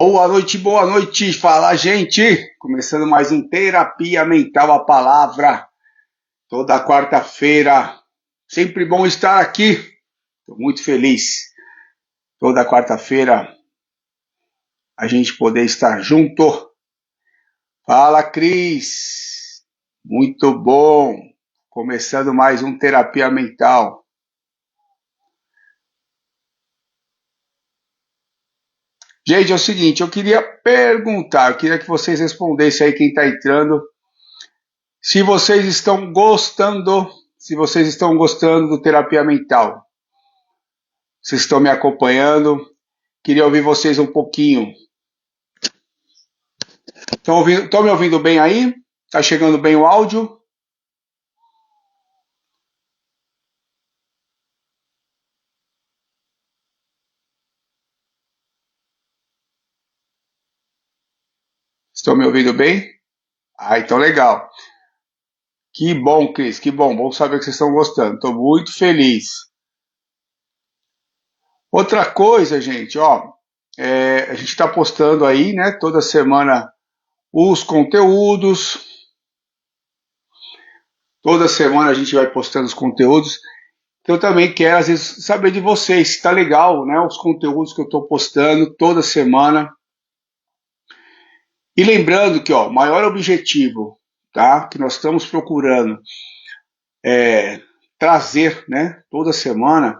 Boa noite, fala gente! Começando mais um Terapia Mental, a palavra, toda quarta-feira. Sempre bom estar aqui, estou muito feliz. Toda quarta-feira a gente poder estar junto. Fala, Cris! Muito bom! Começando mais um Terapia Mental. Gente, é o seguinte, eu queria que vocês respondessem aí quem está entrando, se vocês estão gostando do Terapia Mental. Vocês estão me acompanhando? Queria ouvir vocês um pouquinho. Estão me ouvindo bem aí? Está chegando bem o áudio? Estão me ouvindo bem? Ah, então legal. Que bom, Cris, que bom. Bom saber que vocês estão gostando. Estou muito feliz. Outra coisa, gente, a gente está postando aí, né, toda semana os conteúdos. Toda semana a gente vai postando os conteúdos. Eu também quero, às vezes, saber de vocês, se está legal, né, os conteúdos que eu estou postando toda semana. E lembrando que, o maior objetivo, tá, que nós estamos procurando trazer, né, toda semana,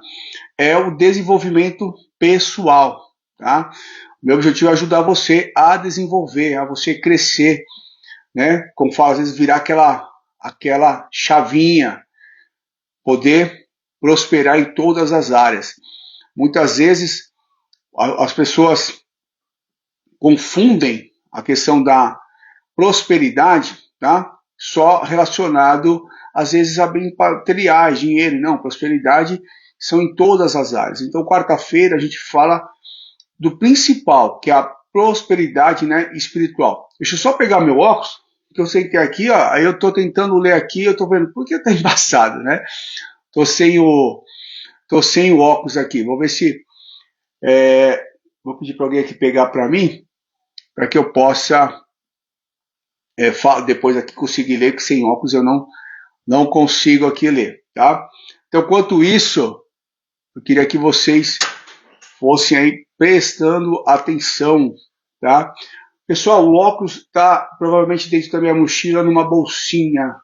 é o desenvolvimento pessoal, tá? Meu objetivo é ajudar você a desenvolver, a você crescer, né? Como fala, às vezes virar aquela chavinha, poder prosperar em todas as áreas. Muitas vezes as pessoas confundem a questão da prosperidade, tá? Só relacionado às vezes a bens materiais, dinheiro. Não, prosperidade são em todas as áreas. Então, quarta-feira a gente fala do principal, que é a prosperidade, né, espiritual. Deixa eu só pegar meu óculos, que eu sei que é aqui, aí eu estou tentando ler aqui, eu estou vendo, por que está embaçado, né? Tô sem o óculos aqui. Vou ver se vou pedir para alguém aqui pegar para mim, para que eu possa depois aqui conseguir ler, que sem óculos eu não consigo aqui ler, tá? Então, enquanto isso, eu queria que vocês fossem aí prestando atenção, tá? Pessoal, o óculos está provavelmente dentro da minha mochila, numa bolsinha,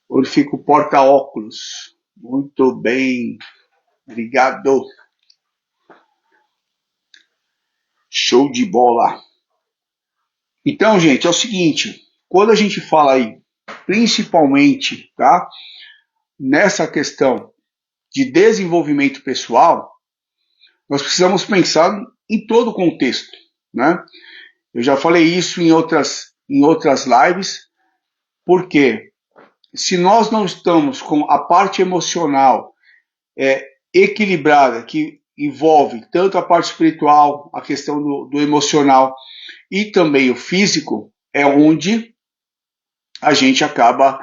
onde fica o porta-óculos. Muito bem, obrigado. Show de bola. Então, gente, é o seguinte, quando a gente fala aí, principalmente, tá, nessa questão de desenvolvimento pessoal, nós precisamos pensar em todo o contexto, né? Eu já falei isso em outras lives, porque se nós não estamos com a parte emocional equilibrada, que envolve tanto a parte espiritual, a questão do emocional e também o físico, é onde a gente acaba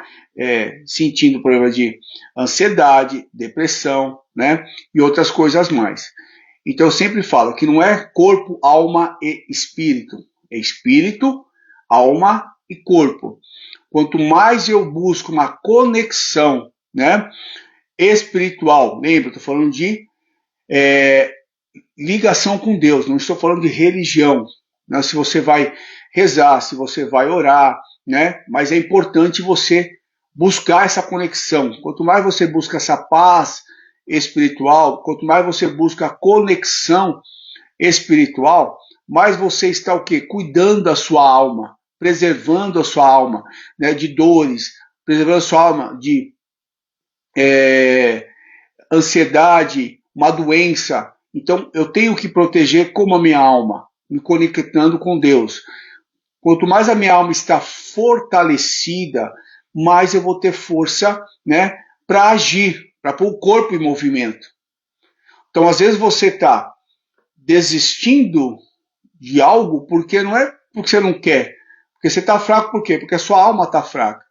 sentindo problemas de ansiedade, depressão, né, e outras coisas mais. Então eu sempre falo que não é corpo, alma e espírito, é espírito, alma e corpo. Quanto mais eu busco uma conexão, né, espiritual, lembra, estou falando de ligação com Deus, não estou falando de religião, né, se você vai rezar, se você vai orar, né, mas é importante você buscar essa conexão. Quanto mais você busca essa paz espiritual, quanto mais você busca a conexão espiritual, mais você está o quê? Cuidando da sua alma, preservando a sua alma, né, de dores, preservando a sua alma de ansiedade, uma doença. Então eu tenho que proteger como a minha alma, me conectando com Deus. Quanto mais a minha alma está fortalecida, mais eu vou ter força, né, para agir, para pôr o corpo em movimento. Então, às vezes você está desistindo de algo porque não é porque você não quer, porque você está fraco. Por quê? Porque a sua alma está fraca.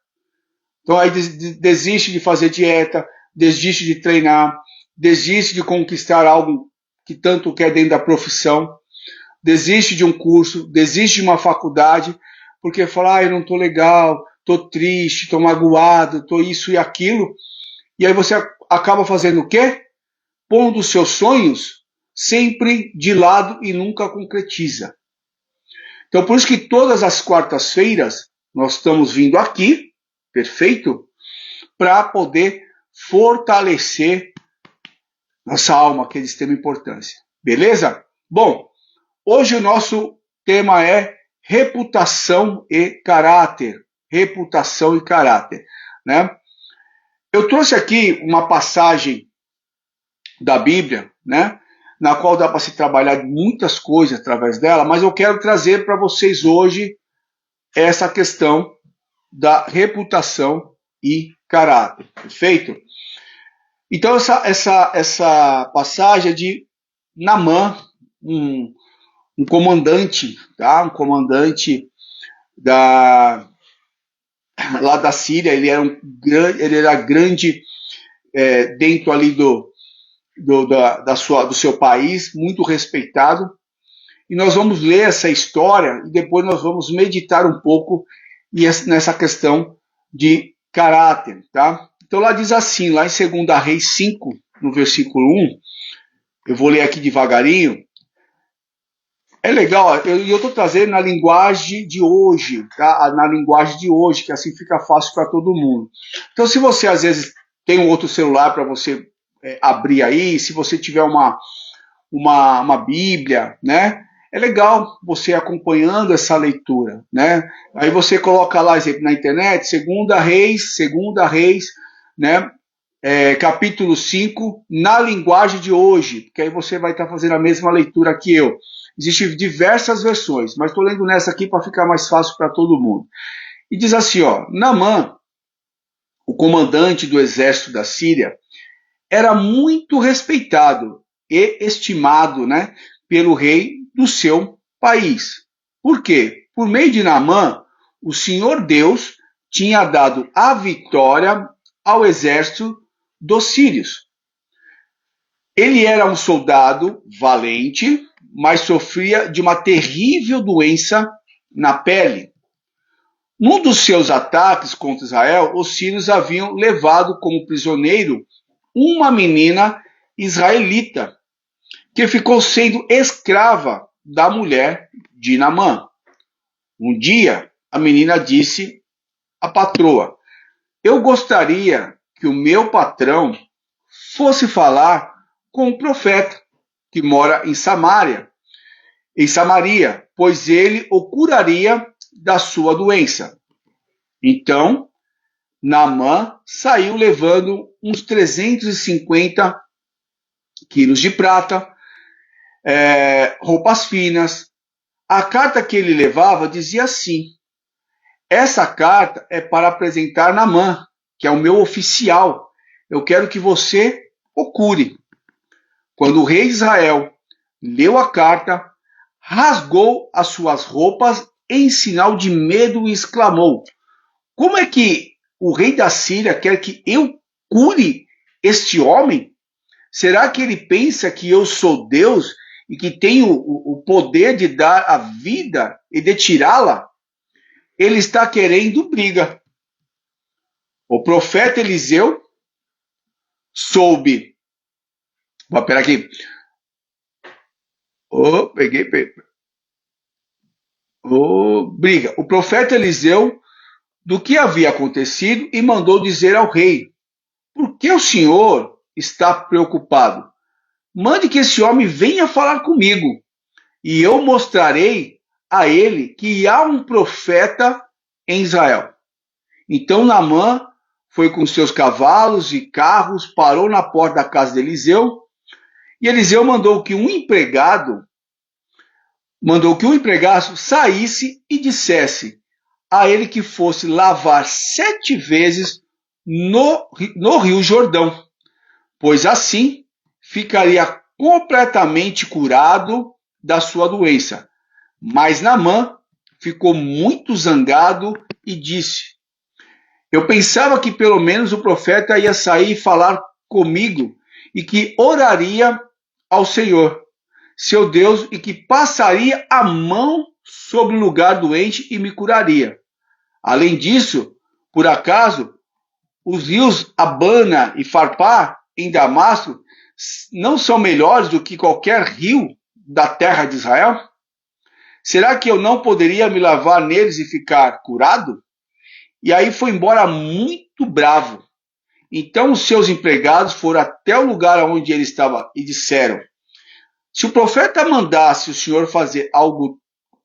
Então aí desiste de fazer dieta, desiste de treinar, desiste de conquistar algo que tanto quer dentro da profissão. desiste de um curso, desiste de uma faculdade, porque fala, eu não estou legal, estou triste, estou magoado, estou isso e aquilo. E aí você acaba fazendo o quê? Pondo os seus sonhos sempre de lado e nunca concretiza. Então, por isso que todas as quartas-feiras nós estamos vindo aqui, perfeito? Para poder fortalecer nossa alma, que é de extrema importância. Beleza? Bom, hoje o nosso tema é reputação e caráter. Reputação e caráter, né? Eu trouxe aqui uma passagem da Bíblia, né? Na qual dá para se trabalhar muitas coisas através dela, mas eu quero trazer para vocês hoje essa questão da reputação e caráter. Perfeito? Então, essa passagem é de Naamã, um comandante, tá? Um comandante lá da Síria. Ele era grande dentro ali do seu país, muito respeitado. E nós vamos ler essa história e depois nós vamos meditar um pouco nessa questão de caráter, tá? Então lá diz assim, lá em 2 Reis 5, no versículo 1, eu vou ler aqui devagarinho. É legal, eu estou trazendo na linguagem de hoje, tá? Na linguagem de hoje, que assim fica fácil para todo mundo. Então se você às vezes tem um outro celular para você abrir aí, se você tiver uma Bíblia, né? É legal você acompanhando essa leitura, né? Aí você coloca lá, exemplo, na internet, 2 Reis, né? Capítulo 5, na linguagem de hoje, porque aí você vai estar fazendo a mesma leitura que eu. Existem diversas versões, mas estou lendo nessa aqui para ficar mais fácil para todo mundo. E diz assim, ó, Naamã, o comandante do exército da Síria, era muito respeitado e estimado, né, pelo rei do seu país. Por quê? Por meio de Naamã, o Senhor Deus tinha dado a vitória ao exército dos sírios. Ele era um soldado valente, mas sofria de uma terrível doença na pele. Num dos seus ataques contra Israel, os sírios haviam levado como prisioneiro uma menina israelita, que ficou sendo escrava da mulher de Naamã. Um dia, a menina disse à patroa, eu gostaria que o meu patrão fosse falar com o profeta que mora em Samaria, pois ele o curaria da sua doença. Então, Naamã saiu levando uns 350 quilos de prata, roupas finas. A carta que ele levava dizia assim, essa carta é para apresentar Naamã, que é o meu oficial. Eu quero que você o cure. Quando o rei de Israel leu a carta, rasgou as suas roupas em sinal de medo e exclamou, como é que o rei da Síria quer que eu cure este homem? Será que ele pensa que eu sou Deus e que tenho o poder de dar a vida e de tirá-la? Ele está querendo briga. O profeta Eliseu soube. Pera aqui. Peguei. Briga. O profeta Eliseu do que havia acontecido e mandou dizer ao rei, por que o senhor está preocupado? Mande que esse homem venha falar comigo e eu mostrarei a ele que há um profeta em Israel. Então Naamã foi com seus cavalos e carros, parou na porta da casa de Eliseu, e Eliseu mandou que um empregado saísse e dissesse a ele que fosse lavar 7 vezes no Rio Jordão, pois assim ficaria completamente curado da sua doença. Mas Naamã ficou muito zangado e disse, eu pensava que pelo menos o profeta ia sair e falar comigo e que oraria ao Senhor. seu Deus, e que passaria a mão sobre o lugar doente e me curaria. Além disso, por acaso, os rios Abana e Farpá, em Damasco, não são melhores do que qualquer rio da terra de Israel? Será que eu não poderia me lavar neles e ficar curado? E aí foi embora muito bravo. Então os seus empregados foram até o lugar onde ele estava e disseram: se o profeta mandasse o senhor fazer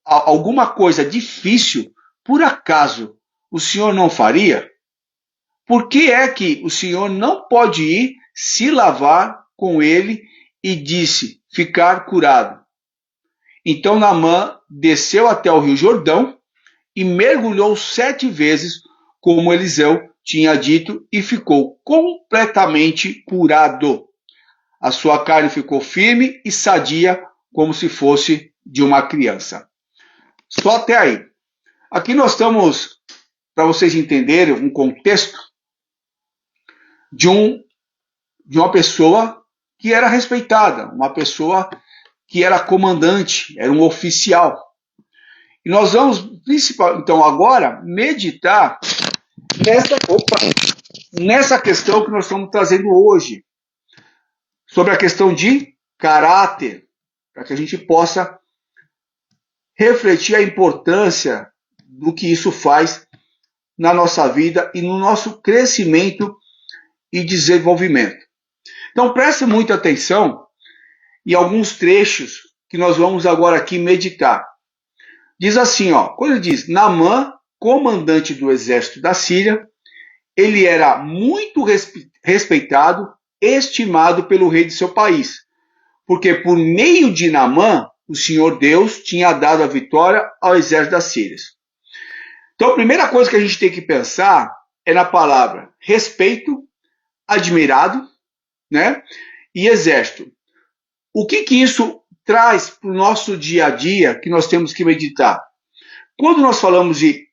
alguma coisa difícil, por acaso o senhor não faria? Por que é que o senhor não pode ir se lavar com ele e disse ficar curado? Então Naamã desceu até o rio Jordão e mergulhou 7 vezes, como Eliseu tinha dito, e ficou completamente curado. A sua carne ficou firme e sadia, como se fosse de uma criança. Só até aí. Aqui nós estamos, para vocês entenderem, um contexto de uma pessoa que era respeitada, uma pessoa que era comandante, era um oficial. E nós vamos, então, agora, meditar nessa questão que nós estamos trazendo hoje, sobre a questão de caráter, para que a gente possa refletir a importância do que isso faz na nossa vida e no nosso crescimento e desenvolvimento. Então preste muita atenção em alguns trechos que nós vamos agora aqui meditar. Diz assim, quando ele diz: Naamã, comandante do exército da Síria, ele era muito respeitado, estimado pelo rei de seu país, porque por meio de Naamã, o Senhor Deus tinha dado a vitória ao exército da Síria. Então a primeira coisa que a gente tem que pensar é na palavra respeito, admirado, né? E exército. O que isso traz para o nosso dia a dia que nós temos que meditar? Quando nós falamos de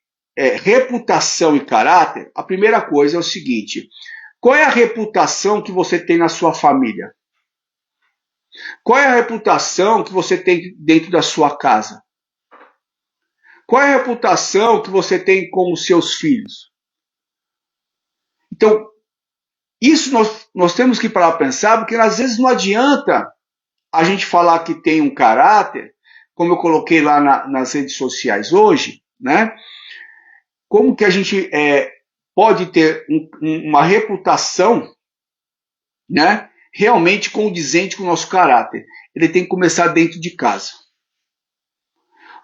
reputação e caráter, a primeira coisa é o seguinte: qual é a reputação que você tem na sua família? Qual é a reputação que você tem dentro da sua casa? Qual é a reputação que você tem com os seus filhos? Então, isso nós temos que parar para pensar, porque às vezes não adianta a gente falar que tem um caráter, como eu coloquei lá nas redes sociais hoje, né? Como que a gente pode ter uma reputação, né, realmente condizente com o nosso caráter? Ele tem que começar dentro de casa.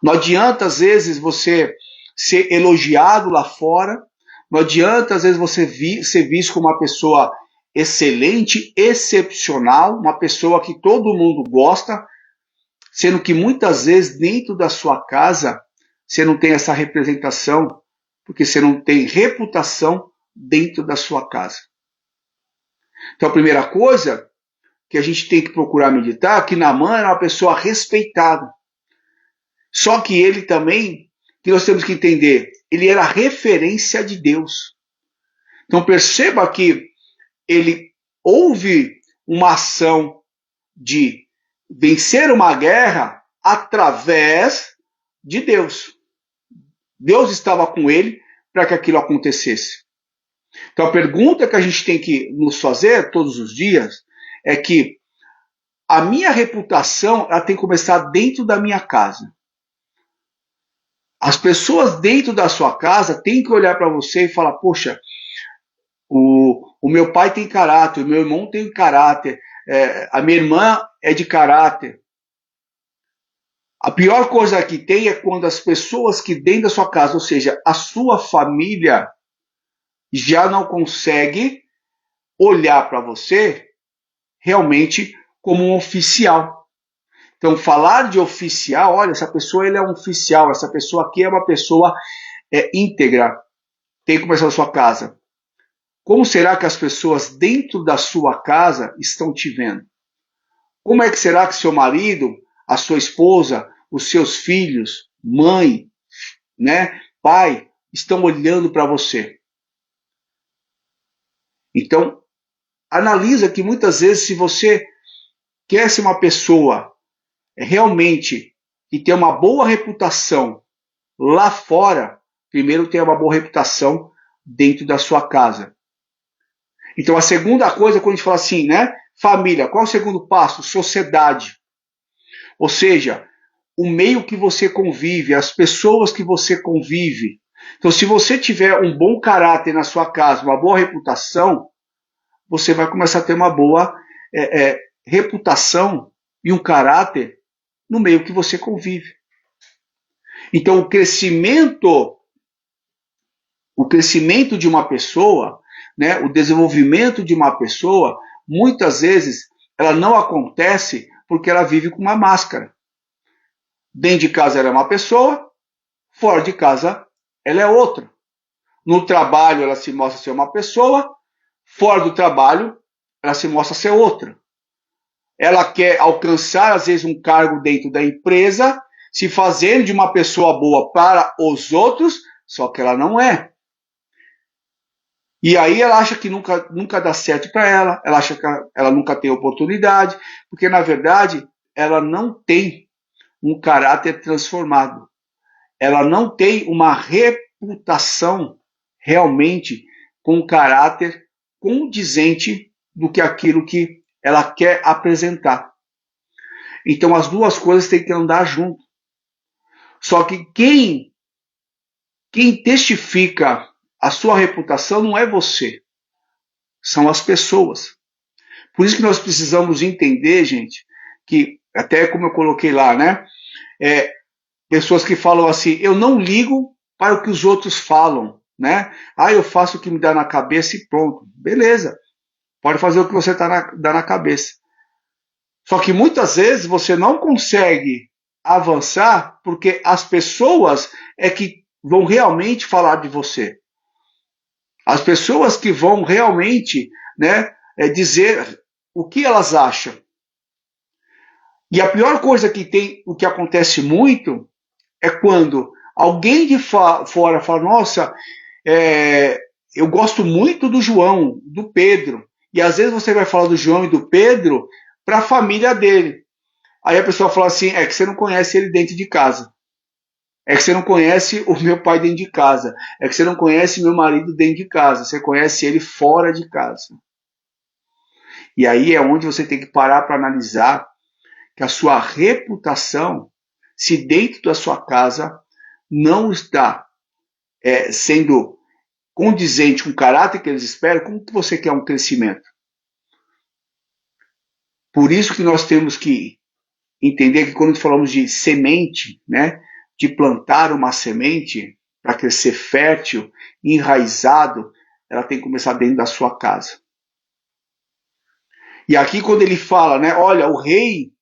Não adianta, às vezes, você ser elogiado lá fora, não adianta, às vezes, você ser visto como uma pessoa excelente, excepcional, uma pessoa que todo mundo gosta, sendo que muitas vezes dentro da sua casa você não tem essa representação, porque você não tem reputação dentro da sua casa. Então a primeira coisa que a gente tem que procurar meditar é que Naamã era uma pessoa respeitada. Só que ele também, que nós temos que entender, ele era referência de Deus. Então perceba que houve uma ação de vencer uma guerra através de Deus. Deus estava com ele para que aquilo acontecesse. Então a pergunta que a gente tem que nos fazer todos os dias é que a minha reputação ela tem que começar dentro da minha casa. As pessoas dentro da sua casa têm que olhar para você e falar: poxa, o meu pai tem caráter, o meu irmão tem caráter, a minha irmã é de caráter. A pior coisa que tem é quando as pessoas que dentro da sua casa, ou seja, a sua família, já não consegue olhar para você realmente como um oficial. Então, falar de oficial, olha, essa pessoa ele é um oficial, essa pessoa aqui é uma pessoa íntegra, tem que começar na sua casa. Como será que as pessoas dentro da sua casa estão te vendo? Como é que será que seu marido, a sua esposa, os seus filhos, mãe, né, pai, estão olhando para você? Então, analisa que muitas vezes se você quer ser uma pessoa realmente e ter uma boa reputação lá fora, primeiro ter uma boa reputação dentro da sua casa. Então a segunda coisa, quando a gente fala assim, né? Família, qual é o segundo passo? Sociedade. Ou seja, o meio que você convive, as pessoas que você convive. Então, se você tiver um bom caráter na sua casa, uma boa reputação, você vai começar a ter uma boa reputação e um caráter no meio que você convive. Então, o crescimento de uma pessoa, né, o desenvolvimento de uma pessoa, muitas vezes ela não acontece porque ela vive com uma máscara. Dentro de casa ela é uma pessoa, fora de casa ela é outra. No trabalho ela se mostra ser uma pessoa, fora do trabalho ela se mostra ser outra. Ela quer alcançar, às vezes, um cargo dentro da empresa, se fazendo de uma pessoa boa para os outros, só que ela não é. E aí ela acha que nunca dá certo para ela, ela acha que ela nunca tem oportunidade, porque, na verdade, ela não tem um caráter transformado. Ela não tem uma reputação realmente com um caráter condizente do que aquilo que ela quer apresentar. Então as duas coisas têm que andar junto. Só que quem testifica a sua reputação não é você, são as pessoas. Por isso que nós precisamos entender, gente, que até como eu coloquei lá, né? Pessoas que falam assim, eu não ligo para o que os outros falam, né? Eu faço o que me dá na cabeça e pronto. Beleza, pode fazer o que você dá na cabeça. Só que muitas vezes você não consegue avançar porque as pessoas é que vão realmente falar de você. As pessoas que vão realmente, né, dizer o que elas acham. E a pior coisa que tem, o que acontece muito, é quando alguém de fora fala, nossa, eu gosto muito do João, do Pedro. E às vezes você vai falar do João e do Pedro para a família dele. Aí a pessoa fala assim, é que você não conhece ele dentro de casa. É que você não conhece o meu pai dentro de casa. É que você não conhece meu marido dentro de casa. Você conhece ele fora de casa. E aí é onde você tem que parar para analisar que a sua reputação, se dentro da sua casa não está sendo condizente com o caráter que eles esperam, como que você quer um crescimento? Por isso que nós temos que entender que quando falamos de semente, né, de plantar uma semente para crescer fértil, enraizado, ela tem que começar dentro da sua casa. E aqui quando ele fala, né, olha, o rei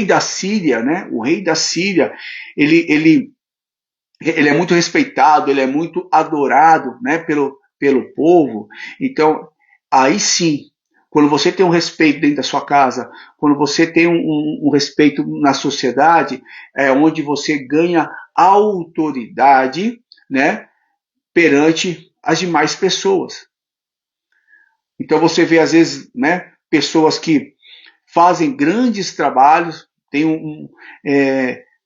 da Síria, né, o rei da Síria, ele é muito respeitado, ele é muito adorado, né, pelo povo. Então, aí sim, quando você tem um respeito dentro da sua casa, quando você tem um respeito na sociedade, é onde você ganha autoridade, né, perante as demais pessoas. Então você vê às vezes, né, pessoas que fazem grandes trabalhos,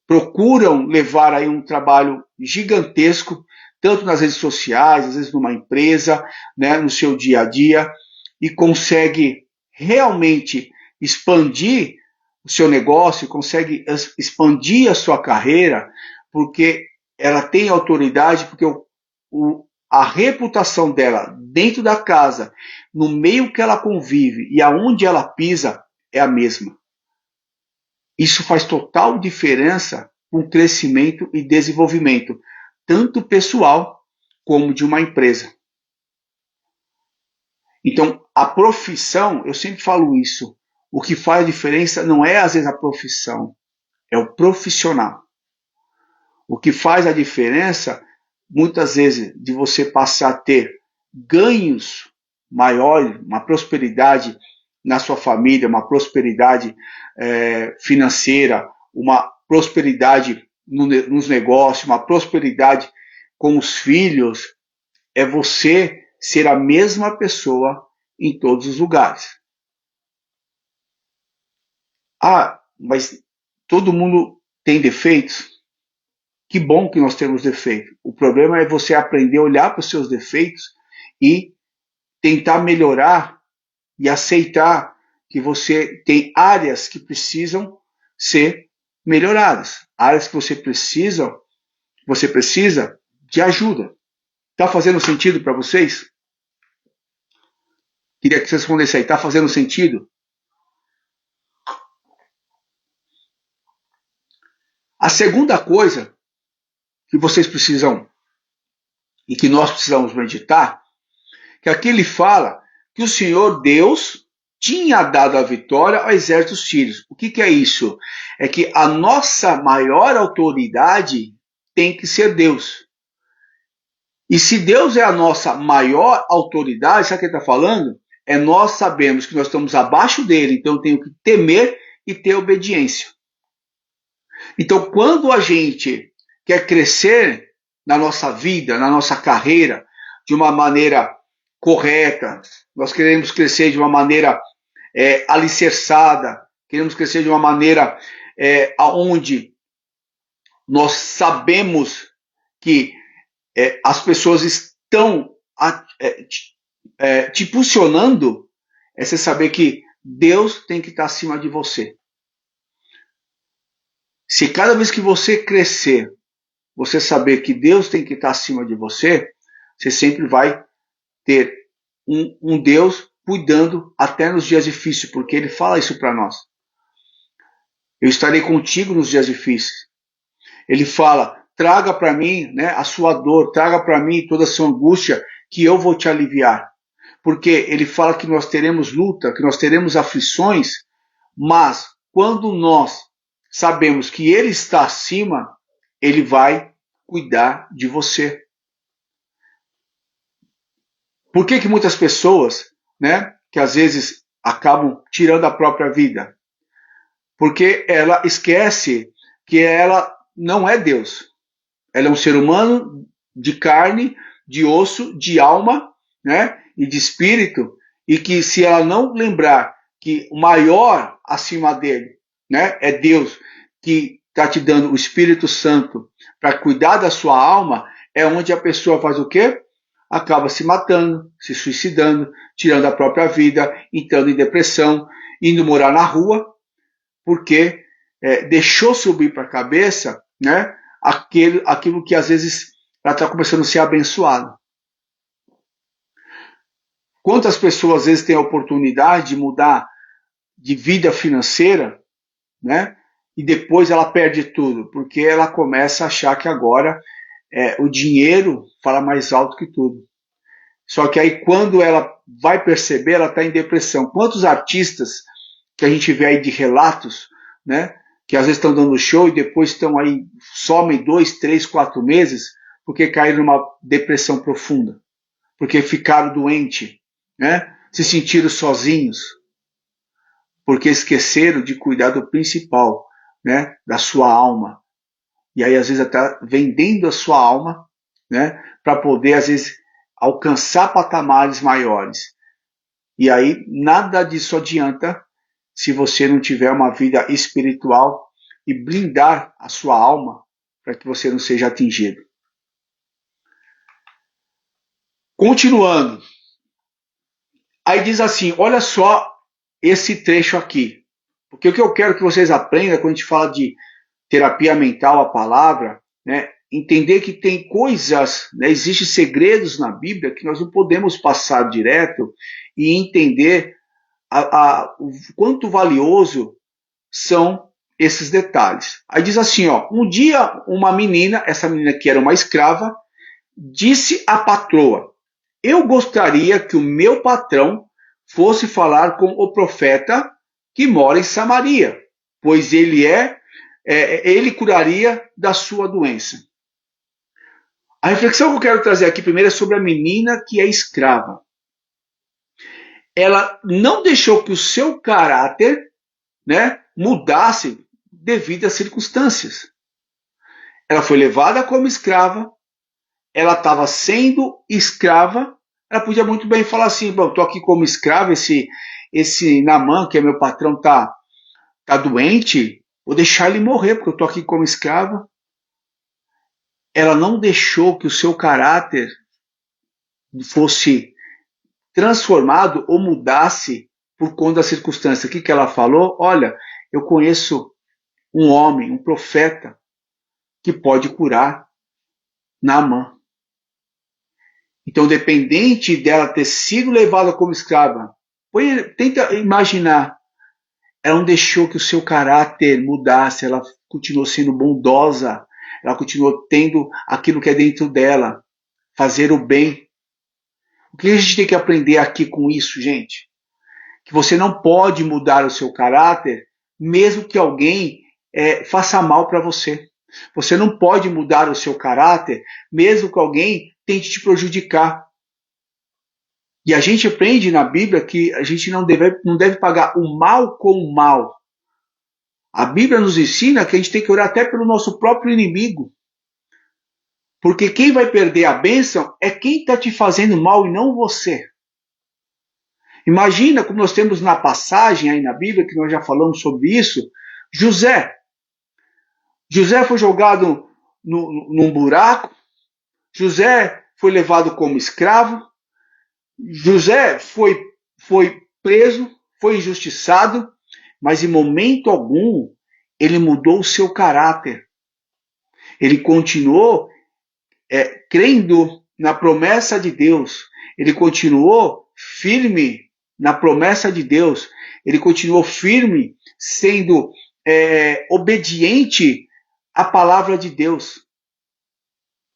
procuram levar aí um trabalho gigantesco, tanto nas redes sociais, às vezes numa empresa, né, no seu dia a dia, e consegue realmente expandir o seu negócio, consegue expandir a sua carreira, porque ela tem autoridade, porque a reputação dela dentro da casa, no meio que ela convive e aonde ela pisa, é a mesma. Isso faz total diferença com crescimento e desenvolvimento, tanto pessoal como de uma empresa. Então, a profissão, eu sempre falo isso, o que faz a diferença não é às vezes a profissão, é o profissional. O que faz a diferença, muitas vezes, de você passar a ter ganhos maiores, uma prosperidade na sua família, uma prosperidade financeira, uma prosperidade nos negócios, uma prosperidade com os filhos, é você ser a mesma pessoa em todos os lugares. Mas todo mundo tem defeitos. Que bom que nós temos defeitos. O problema é você aprender a olhar para os seus defeitos e tentar melhorar e aceitar que você tem áreas que precisam ser melhoradas, áreas que você precisa de ajuda. Está fazendo sentido para vocês? Queria que vocês respondessem aí. Está fazendo sentido? A segunda coisa que vocês precisam e que nós precisamos meditar, que aqui ele fala que o Senhor Deus tinha dado a vitória ao exército sírio. O que é isso? É que a nossa maior autoridade tem que ser Deus. E se Deus é a nossa maior autoridade, sabe o que ele está falando? Nós sabemos que nós estamos abaixo dele, então eu tenho que temer e ter obediência. Então, quando a gente quer crescer na nossa vida, na nossa carreira, de uma maneira correta, nós queremos crescer de uma maneira alicerçada, queremos crescer de uma maneira onde nós sabemos que as pessoas estão te impulsionando, é você saber que Deus tem que estar acima de você. Se cada vez que você crescer, você saber que Deus tem que estar acima de você, você sempre vai ter um Deus cuidando até nos dias difíceis, porque Ele fala isso para nós. Eu estarei contigo nos dias difíceis. Ele fala, traga para mim, né, a sua dor, traga para mim toda a sua angústia, que eu vou te aliviar. Porque Ele fala que nós teremos luta, que nós teremos aflições, mas quando nós sabemos que Ele está acima, Ele vai cuidar de você. Por que muitas pessoas, né, que às vezes acabam tirando a própria vida? Porque ela esquece que ela não é Deus. Ela é um ser humano de carne, de osso, de alma, né, e de espírito, e que se ela não lembrar que o maior acima dele, né, é Deus, que está te dando o Espírito Santo para cuidar da sua alma, é onde a pessoa faz o quê? Acaba se matando, se suicidando, tirando a própria vida, entrando em depressão, indo morar na rua, porque deixou subir para a cabeça, né, aquilo que às vezes ela está começando a ser abençoada. Quantas pessoas às vezes têm a oportunidade de mudar de vida financeira, né, e depois ela perde tudo, porque ela começa a achar que agora o dinheiro fala mais alto que tudo. Só que aí quando ela vai perceber, ela está em depressão. Quantos artistas que a gente vê aí de relatos, né, que às vezes estão dando show e depois estão aí, somem 2, 3, 4 meses, porque caíram numa depressão profunda, porque ficaram doentes, né, se sentiram sozinhos, porque esqueceram de cuidar do principal, né, da sua alma. E aí às vezes até vendendo a sua alma, né, para poder às vezes alcançar patamares maiores. E aí nada disso adianta se você não tiver uma vida espiritual e blindar a sua alma para que você não seja atingido. Continuando. Aí diz assim, olha só esse trecho aqui. Porque o que eu quero que vocês aprendam quando a gente fala de terapia mental, a palavra, né, entender que tem coisas, né, existem segredos na Bíblia que nós não podemos passar direto e entender o quanto valioso são esses detalhes. Aí diz assim, ó, um dia uma menina, essa menina que era uma escrava, disse à patroa, eu gostaria que o meu patrão fosse falar com o profeta que mora em Samaria, pois ele curaria da sua doença. A reflexão que eu quero trazer aqui primeiro é sobre a menina que é escrava. Ela não deixou que o seu caráter, né, mudasse devido às circunstâncias. Ela foi levada como escrava, ela estava sendo escrava, ela podia muito bem falar assim, estou aqui como escrava, esse Naamã, que é meu patrão, tá doente, vou deixar ele morrer, porque eu estou aqui como escrava. Ela não deixou que o seu caráter fosse transformado ou mudasse por conta da circunstância. O que ela falou? Olha, eu conheço um homem, um profeta, que pode curar Naamã. Então, dependente dela ter sido levada como escrava, tenta imaginar, ela não deixou que o seu caráter mudasse, ela continuou sendo bondosa, ela continuou tendo aquilo que é dentro dela, fazer o bem. O que a gente tem que aprender aqui com isso, gente? Que você não pode mudar o seu caráter, mesmo que alguém faça mal para você. Você não pode mudar o seu caráter, mesmo que alguém tente te prejudicar. E a gente aprende na Bíblia que a gente não deve pagar o mal com o mal. A Bíblia nos ensina que a gente tem que orar até pelo nosso próprio inimigo. Porque quem vai perder a bênção é quem está te fazendo mal e não você. Imagina como nós temos na passagem aí na Bíblia, que nós já falamos sobre isso, José. José foi jogado num buraco, José foi levado como escravo, José foi preso, foi injustiçado, mas em momento algum ele mudou o seu caráter. Ele continuou crendo na promessa de Deus, ele continuou firme na promessa de Deus, ele continuou firme sendo obediente à palavra de Deus.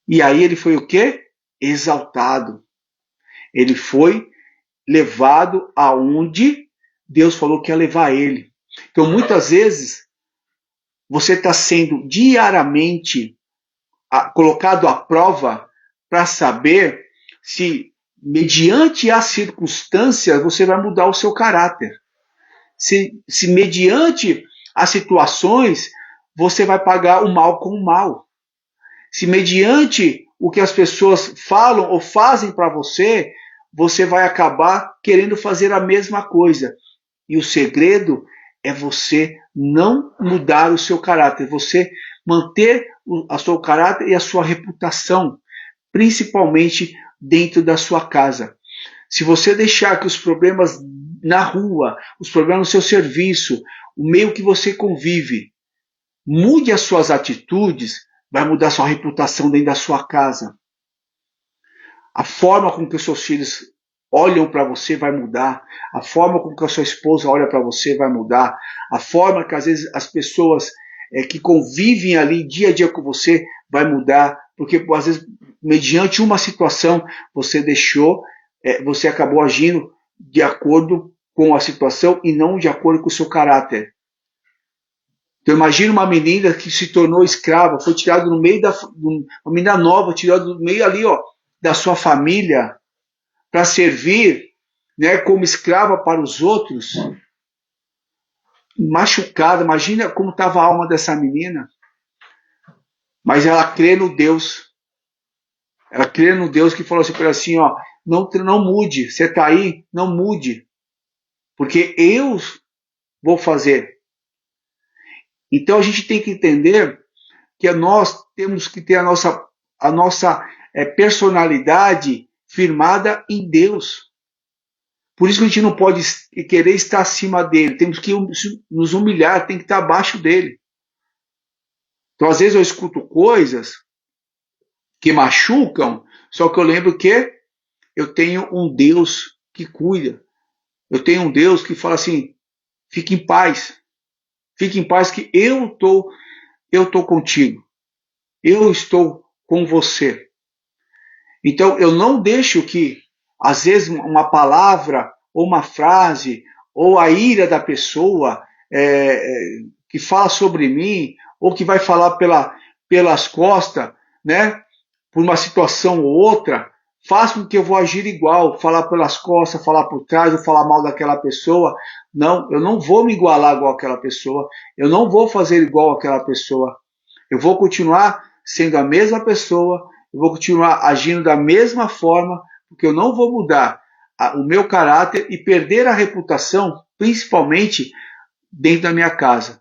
E aí ele foi o quê? Exaltado. Ele foi levado aonde Deus falou que ia levar ele. Então, muitas vezes, você está sendo diariamente colocado à prova para saber se, mediante as circunstâncias, você vai mudar o seu caráter. Se mediante as situações, você vai pagar o mal com o mal. Se mediante o que as pessoas falam ou fazem para você, você vai acabar querendo fazer a mesma coisa. E o segredo é você não mudar o seu caráter, você manter o seu caráter e a sua reputação, principalmente dentro da sua casa. Se você deixar que os problemas na rua, os problemas no seu serviço, o meio que você convive, mude as suas atitudes, vai mudar sua reputação dentro da sua casa. A forma com que os seus filhos olham para você vai mudar. A forma com que a sua esposa olha para você vai mudar. A forma que às vezes as pessoas que convivem ali dia a dia com você vai mudar. Porque às vezes, mediante uma situação, você acabou agindo de acordo com a situação e não de acordo com o seu caráter. Então imagina uma menina que se tornou escrava, foi tirada no meio uma menina nova, tirada do meio ali, da sua família, para servir, como escrava para os outros, machucada. Imagina como estava a alma dessa menina. Mas ela crê no Deus. Ela crê no Deus que falou assim para ela assim, não mude, você está aí, não mude, porque eu vou fazer. Então a gente tem que entender que nós temos que ter a nossa personalidade firmada em Deus. Por isso que a gente não pode querer estar acima dele. Temos que nos humilhar, tem que estar abaixo dele. Então às vezes eu escuto coisas que machucam, só que eu lembro que eu tenho um Deus que cuida. Eu tenho um Deus que fala assim, fique em paz. Fique em paz que eu estou contigo. Eu estou com você. Então eu não deixo que, às vezes, uma palavra, ou uma frase, ou a ira da pessoa que fala sobre mim, ou que vai falar pelas costas, por uma situação ou outra, faz com que eu vou agir igual, falar pelas costas, falar por trás, ou falar mal daquela pessoa. Não, eu não vou me igualar igual àquela pessoa, eu não vou fazer igual àquela pessoa. Eu vou continuar sendo a mesma pessoa, eu vou continuar agindo da mesma forma, porque eu não vou mudar o meu caráter e perder a reputação, principalmente dentro da minha casa.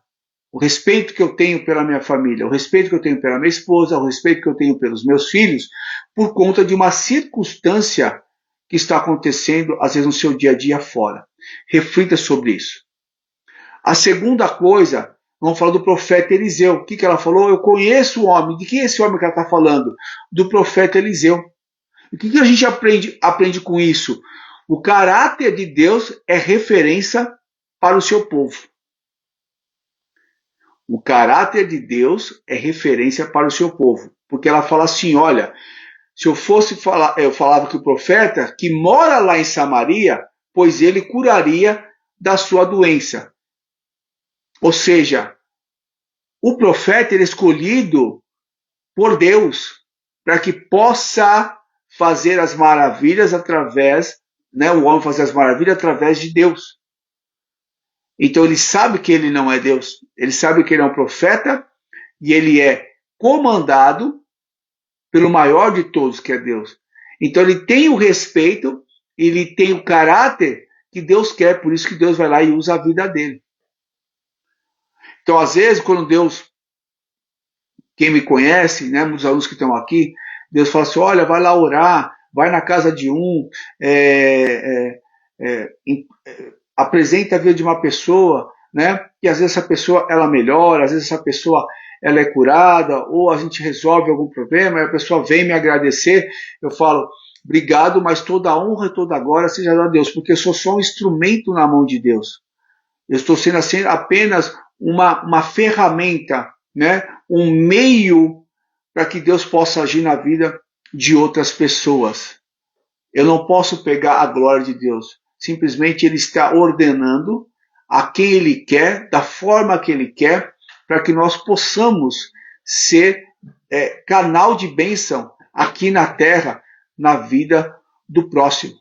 o respeito que eu tenho pela minha família, o respeito que eu tenho pela minha esposa, o respeito que eu tenho pelos meus filhos, por conta de uma circunstância que está acontecendo, às vezes, no seu dia a dia fora. Reflita sobre isso. A segunda coisa, vamos falar do profeta Eliseu. O que ela falou? Eu conheço o homem. De quem é esse homem que ela está falando? Do profeta Eliseu. O que a gente aprende com isso? O caráter de Deus é referência para o seu povo. O caráter de Deus é referência para o seu povo. Porque ela fala assim, olha, se eu fosse falar, eu falava que o profeta que mora lá em Samaria, pois ele curaria da sua doença. Ou seja, o profeta ele é escolhido por Deus para que possa fazer as maravilhas através, o homem fazer as maravilhas através de Deus. Então ele sabe que ele não é Deus, ele sabe que ele é um profeta e ele é comandado pelo maior de todos, que é Deus. Então ele tem o respeito, ele tem o caráter que Deus quer, por isso que Deus vai lá e usa a vida dele. Então, às vezes, quando Deus, quem me conhece, muitos alunos que estão aqui, Deus fala assim, olha, vai lá orar, vai na casa de um, apresenta a vida de uma pessoa, e às vezes essa pessoa ela melhora, às vezes essa pessoa ela é curada, ou a gente resolve algum problema, e a pessoa vem me agradecer, eu falo, obrigado, mas toda a honra e toda a glória seja a Deus, porque eu sou só um instrumento na mão de Deus. Eu estou sendo assim, apenas uma ferramenta, um meio para que Deus possa agir na vida de outras pessoas. Eu não posso pegar a glória de Deus. Simplesmente Ele está ordenando a quem Ele quer, da forma que Ele quer, para que nós possamos ser canal de bênção aqui na terra, na vida do próximo.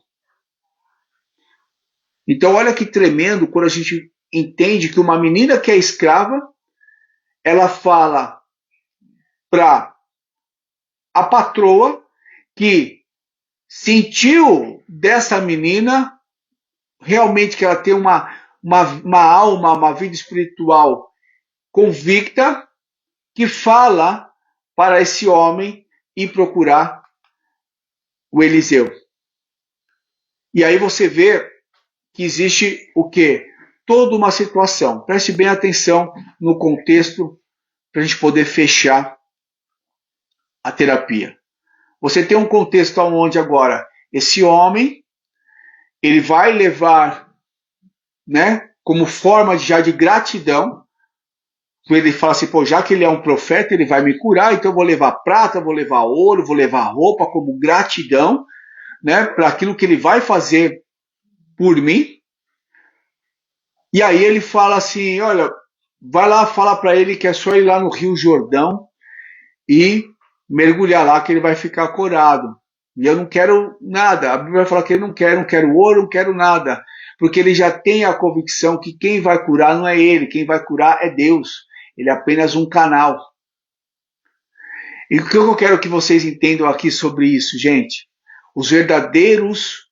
Então olha que tremendo quando a gente entende que uma menina que é escrava, ela fala para a patroa que sentiu dessa menina realmente que ela tem uma alma, uma vida espiritual convicta, que fala para esse homem ir procurar o Eliseu. E aí você vê que existe o quê? Toda uma situação. Preste bem atenção no contexto para a gente poder fechar a terapia. Você tem um contexto onde agora esse homem ele vai levar, como forma já de gratidão, ele fala assim, já que ele é um profeta, ele vai me curar, então eu vou levar prata, vou levar ouro, vou levar roupa como gratidão, para aquilo que ele vai fazer por mim. E aí ele fala assim, olha, vai lá falar para ele que é só ir lá no Rio Jordão e mergulhar lá que ele vai ficar curado. E eu não quero nada. A Bíblia vai falar que ele não quero ouro, não quero nada. Porque ele já tem a convicção que quem vai curar não é ele, quem vai curar é Deus. Ele é apenas um canal. E o que eu quero que vocês entendam aqui sobre isso, gente? Os verdadeiros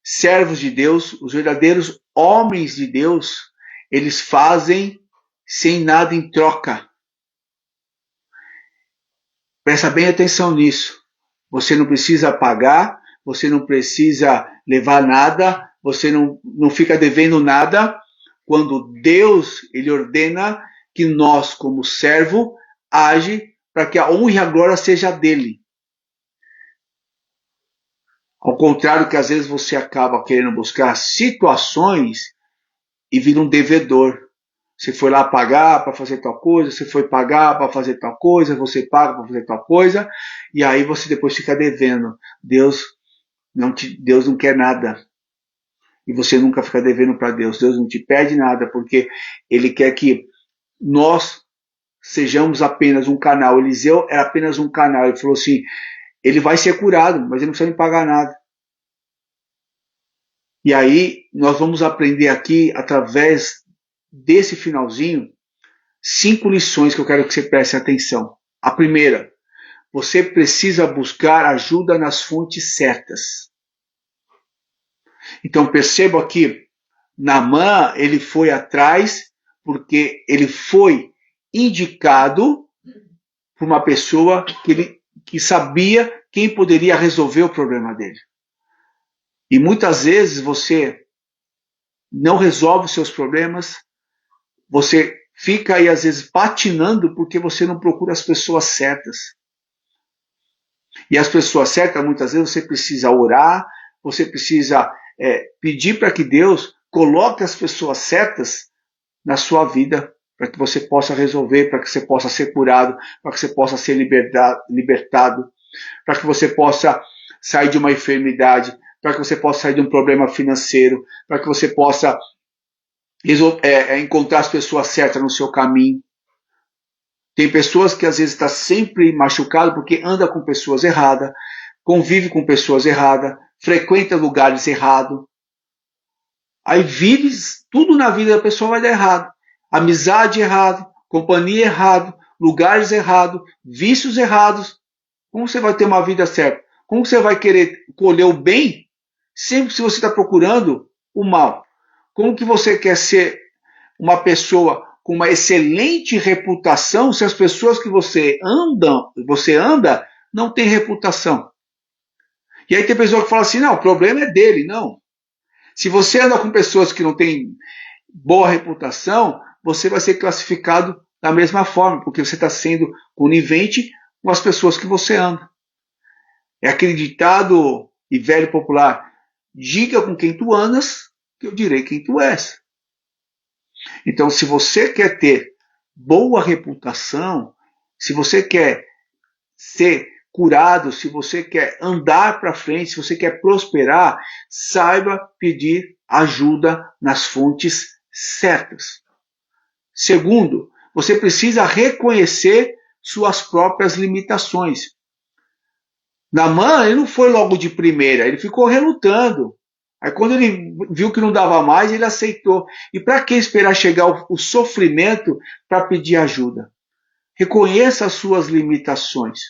servos de Deus, os verdadeiros homens de Deus, eles fazem sem nada em troca. Presta bem atenção nisso. Você não precisa pagar, você não precisa levar nada, você não fica devendo nada. Quando Deus ele ordena que nós, como servo, age para que a honra e a glória seja dele. Ao contrário que às vezes você acaba querendo buscar situações e vira um devedor. Você foi lá pagar para fazer tal coisa, você foi pagar para fazer tal coisa, você paga para fazer tal coisa, e aí você depois fica devendo. Deus não quer nada. E você nunca fica devendo para Deus. Deus não te pede nada, porque Ele quer que nós sejamos apenas um canal. Eliseu era apenas um canal. Ele falou assim, ele vai ser curado, mas ele não precisa me pagar nada. E aí nós vamos aprender aqui, através desse finalzinho, 5 lições que eu quero que você preste atenção. A primeira, você precisa buscar ajuda nas fontes certas. Então perceba que Naamã, ele foi atrás porque ele foi indicado por uma pessoa que sabia quem poderia resolver o problema dele. E muitas vezes você não resolve os seus problemas, você fica aí às vezes patinando porque você não procura as pessoas certas. E as pessoas certas, muitas vezes você precisa orar, você precisa pedir para que Deus coloque as pessoas certas na sua vida, para que você possa resolver, para que você possa ser curado, para que você possa ser libertado, para que você possa sair de uma enfermidade, para que você possa sair de um problema financeiro, para que você possa encontrar as pessoas certas no seu caminho. Tem pessoas que às vezes estão sempre machucadas porque anda com pessoas erradas, convive com pessoas erradas, frequenta lugares errados. Aí vive, tudo na vida da pessoa vai dar errado. Amizade errada, companhia errada, lugares errados, vícios errados. Como você vai ter uma vida certa? Como você vai querer colher o bem sempre se você está procurando o mal? Como que você quer ser uma pessoa com uma excelente reputação se as pessoas que você anda não têm reputação? E aí tem pessoa que fala assim, não, o problema é dele. Não. Se você anda com pessoas que não têm boa reputação, você vai ser classificado da mesma forma, porque você está sendo conivente com as pessoas que você anda. É aquele ditado e velho popular, diga com quem tu andas, que eu direi quem tu és. Então, se você quer ter boa reputação, se você quer ser curado, se você quer andar para frente, se você quer prosperar, saiba pedir ajuda nas fontes certas. Segundo, você precisa reconhecer suas próprias limitações. Naamã, ele não foi logo de primeira, ele ficou relutando. Aí quando ele viu que não dava mais, ele aceitou. E para que esperar chegar o sofrimento para pedir ajuda? Reconheça as suas limitações.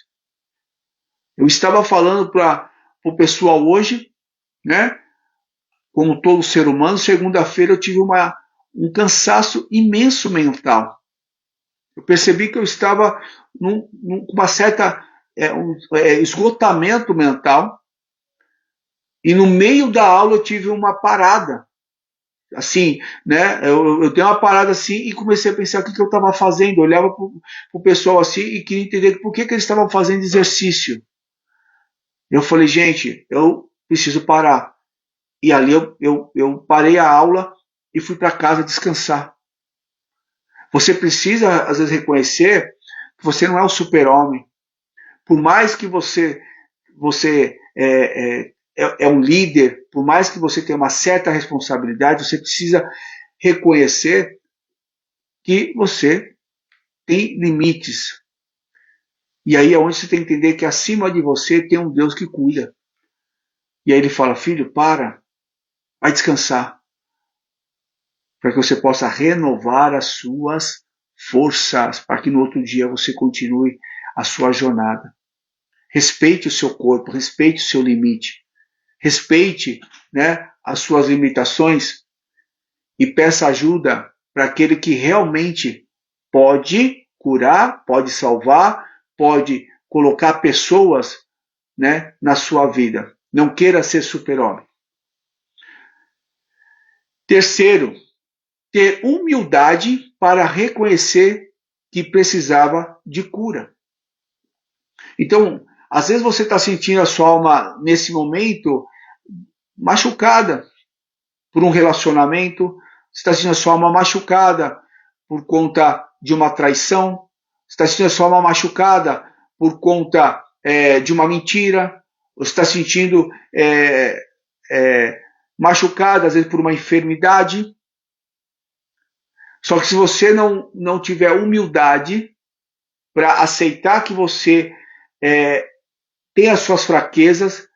Eu estava falando para o pessoal hoje, né? Como todo ser humano, segunda-feira eu tive um cansaço imenso mental. Eu percebi que eu estava com uma certa esgotamento mental. E no meio da aula eu tive uma parada. Assim, né? Eu dei uma parada assim e comecei a pensar o que eu estava fazendo. Eu olhava para o pessoal assim e queria entender por que eles estavam fazendo exercício. Eu falei, gente, eu preciso parar. E ali eu parei a aula e fui para casa descansar. Você precisa, às vezes, reconhecer que você não é o super-homem. Por mais que você é um líder, por mais que você tenha uma certa responsabilidade, você precisa reconhecer que você tem limites. E aí é onde você tem que entender que acima de você tem um Deus que cuida. E aí ele fala, filho, vai descansar, para que você possa renovar as suas forças, para que no outro dia você continue a sua jornada. Respeite o seu corpo, respeite o seu limite. Respeite, né, as suas limitações e peça ajuda para aquele que realmente pode curar, pode salvar, pode colocar pessoas, né, na sua vida. Não queira ser super-homem. Terceiro, ter humildade para reconhecer que precisava de cura. Então, às vezes você está sentindo a sua alma nesse momento machucada por um relacionamento, você está sentindo a sua alma machucada por conta de uma traição, você está sentindo a sua alma machucada por conta de uma mentira, você está sentindo machucada às vezes por uma enfermidade. Só que se você não tiver humildade para aceitar que você tem as suas fraquezas,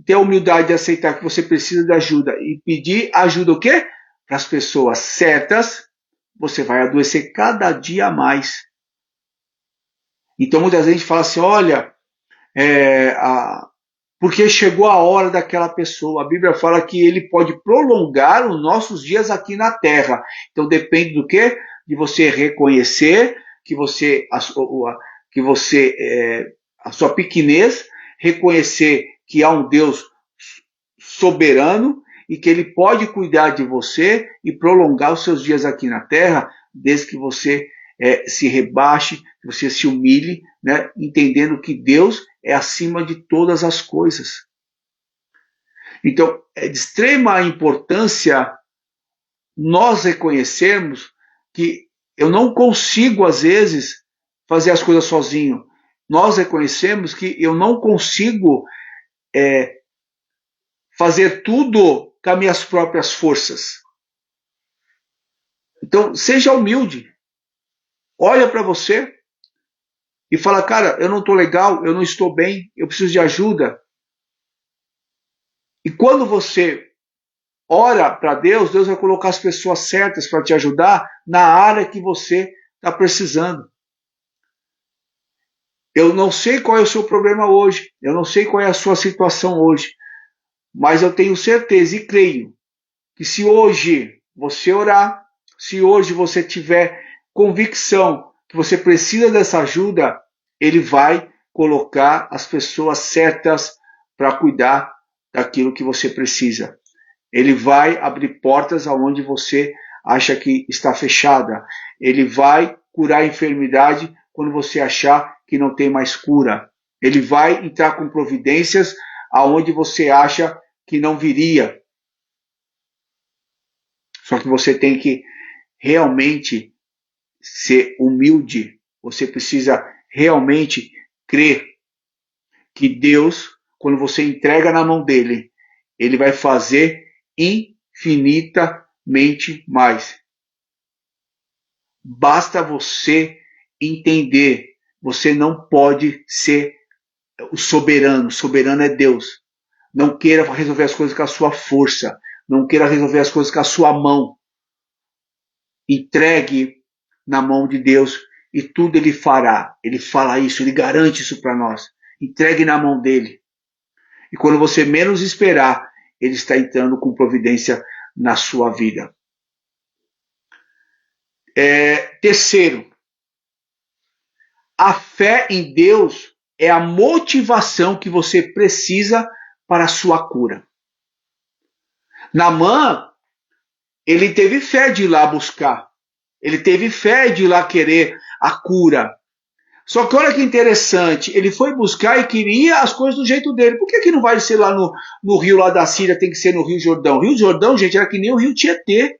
ter a humildade de aceitar que você precisa de ajuda e pedir ajuda o quê? Para as pessoas certas, você vai adoecer cada dia mais. Então muitas vezes a gente fala assim, olha, porque chegou a hora daquela pessoa. A Bíblia fala que ele pode prolongar os nossos dias aqui na terra. Então depende do quê? De você reconhecer que a sua pequenez, reconhecer que há um Deus soberano e que ele pode cuidar de você e prolongar os seus dias aqui na terra, desde que você se rebaixe, que você se humilhe, né, entendendo que Deus é acima de todas as coisas. Então, é de extrema importância nós reconhecermos que eu não consigo, às vezes, fazer as coisas sozinho. Nós reconhecemos que eu não consigo fazer tudo com as minhas próprias forças. Então, seja humilde. Olha para você e fala, cara, eu não estou legal, eu não estou bem, eu preciso de ajuda. E quando você ora para Deus, Deus vai colocar as pessoas certas para te ajudar na área que você está precisando. Eu não sei qual é o seu problema hoje, eu não sei qual é a sua situação hoje, mas eu tenho certeza e creio que se hoje você orar, se hoje você tiver convicção que você precisa dessa ajuda, ele vai colocar as pessoas certas para cuidar daquilo que você precisa. Ele vai abrir portas aonde você acha que está fechada. Ele vai curar a enfermidade quando você achar que não tem mais cura. Ele vai entrar com providências aonde você acha que não viria. Só que você tem que realmente ser humilde. Você precisa realmente crer que Deus, quando você entrega na mão dele, ele vai fazer infinitamente mais. Basta você entender, você não pode ser o soberano. O soberano é Deus. Não queira resolver as coisas com a sua força. Não queira resolver as coisas com a sua mão. Entregue na mão de Deus e tudo ele fará. Ele fala isso, ele garante isso para nós. Entregue na mão dele. E quando você menos esperar, ele está entrando com providência na sua vida. Terceiro, a fé em Deus é a motivação que você precisa para a sua cura. Naamã, ele teve fé de ir lá buscar. Ele teve fé de ir lá querer a cura. Só que olha que interessante, ele foi buscar e queria as coisas do jeito dele. Por que não vai ser lá no rio lá da Síria, tem que ser no Rio Jordão? O Rio Jordão, gente, era que nem o Rio Tietê.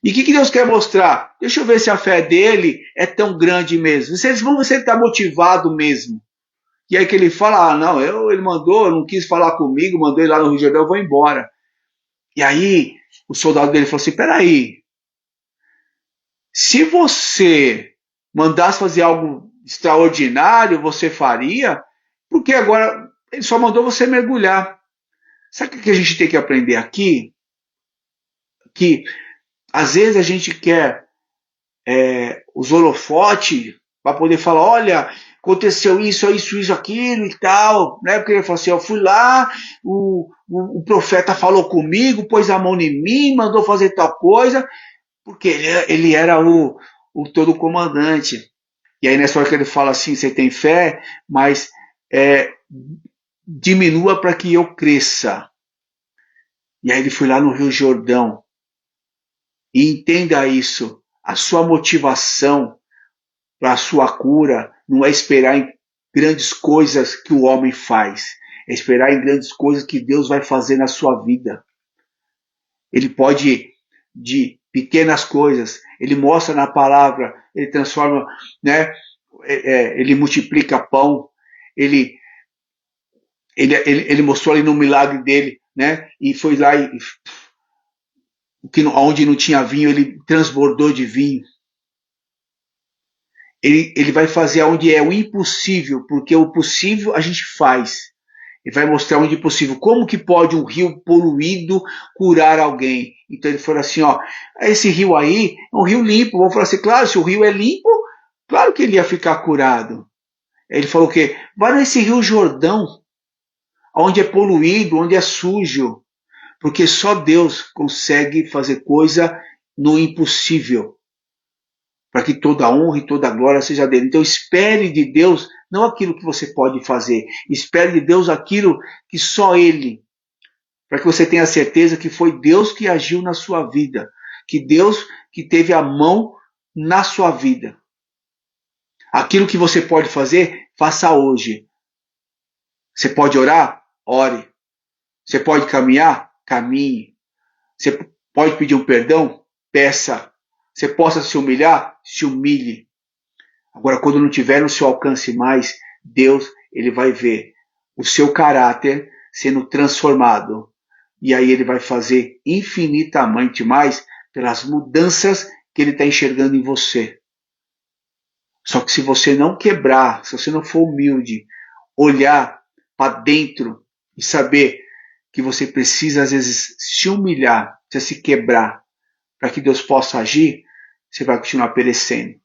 E o que Deus quer mostrar? Deixa eu ver se a fé dele é tão grande mesmo. Vamos ver se ele está motivado mesmo. E aí que ele fala, não, ele mandou, não quis falar comigo, mandou ir lá no Rio Jordão, eu vou embora. E aí o soldado dele falou assim, peraí, se você mandasse fazer algo extraordinário, você faria? Porque agora ele só mandou você mergulhar. Sabe o que a gente tem que aprender aqui? Que às vezes a gente quer os holofotes para poder falar, olha, aconteceu isso, aquilo e tal, né? Porque ele falou assim, eu fui lá, o profeta falou comigo, pôs a mão em mim, mandou fazer tal coisa, porque ele era o todo comandante. E aí nessa hora que ele fala assim, você tem fé, mas diminua para que eu cresça. E aí ele foi lá no Rio Jordão. E entenda isso, a sua motivação para a sua cura não é esperar em grandes coisas que o homem faz, é esperar em grandes coisas que Deus vai fazer na sua vida. Ele pode, de pequenas coisas, ele mostra na palavra, ele transforma, né? Ele multiplica pão, ele mostrou ali no milagre dele, né? E foi lá e onde não tinha vinho, ele transbordou de vinho. Ele vai fazer onde é o impossível, porque o possível a gente faz. Ele vai mostrar onde é possível. Como que pode um rio poluído curar alguém? Então ele falou assim, ó, esse rio aí é um rio limpo. Vamos falar assim, claro, se o rio é limpo, claro que ele ia ficar curado. Ele falou que vai nesse Rio Jordão, onde é poluído, onde é sujo, porque só Deus consegue fazer coisa no impossível, para que toda a honra e toda a glória seja dele. Então espere de Deus não aquilo que você pode fazer, espere de Deus aquilo que só ele, para que você tenha certeza que foi Deus que agiu na sua vida, que Deus que teve a mão na sua vida. Aquilo que você pode fazer, faça hoje. Você pode orar? Ore. Você pode caminhar? Caminhe. Você pode pedir um perdão? Peça. Você possa se humilhar? Se humilhe. Agora, quando não tiver no seu alcance mais, Deus, ele vai ver o seu caráter sendo transformado. E aí ele vai fazer infinitamente mais pelas mudanças que ele está enxergando em você. Só que se você não quebrar, se você não for humilde, olhar para dentro e saber que você precisa, às vezes, se humilhar, precisa se quebrar, para que Deus possa agir, você vai continuar perecendo.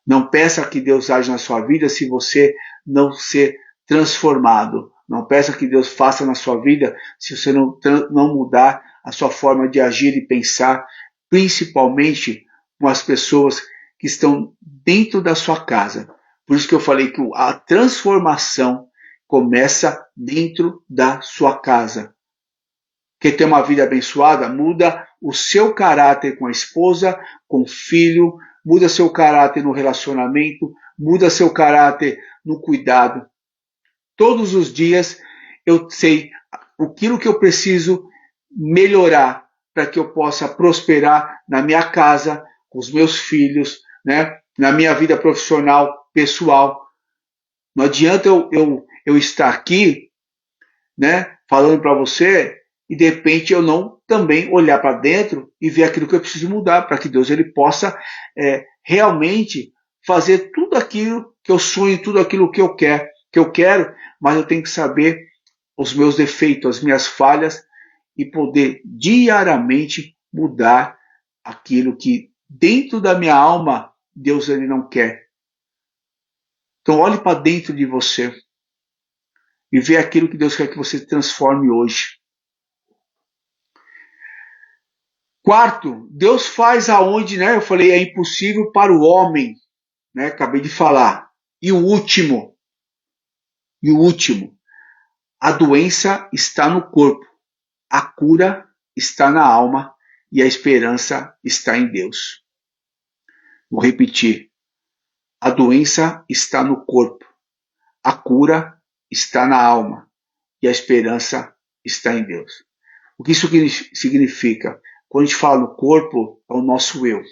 Não peça que Deus age na sua vida se você não ser transformado. Não peça que Deus faça na sua vida se você não mudar a sua forma de agir e pensar, principalmente com as pessoas que estão dentro da sua casa. Por isso que eu falei que a transformação começa dentro da sua casa. Quer ter uma vida abençoada? Muda o seu caráter com a esposa, com o filho, muda seu caráter no relacionamento, muda seu caráter no cuidado. Todos os dias eu sei aquilo que eu preciso melhorar para que eu possa prosperar na minha casa, com os meus filhos, né? Na minha vida profissional, pessoal. Não adianta eu estar aqui, né, falando para você e de repente eu não também olhar para dentro e ver aquilo que eu preciso mudar para que Deus ele possa realmente fazer tudo aquilo que eu sonho, tudo aquilo que eu quero, mas eu tenho que saber os meus defeitos, as minhas falhas e poder diariamente mudar aquilo que dentro da minha alma Deus ele não quer. Então olhe para dentro de você e vê aquilo que Deus quer que você transforme hoje. Quarto, Deus faz aonde, né? Eu falei, é impossível para o homem, né? Acabei de falar. E o último, a doença está no corpo, a cura está na alma e a esperança está em Deus. Vou repetir. A doença está no corpo, a cura está na alma e a esperança está em Deus. O que isso significa? Quando a gente fala no corpo, é o nosso eu.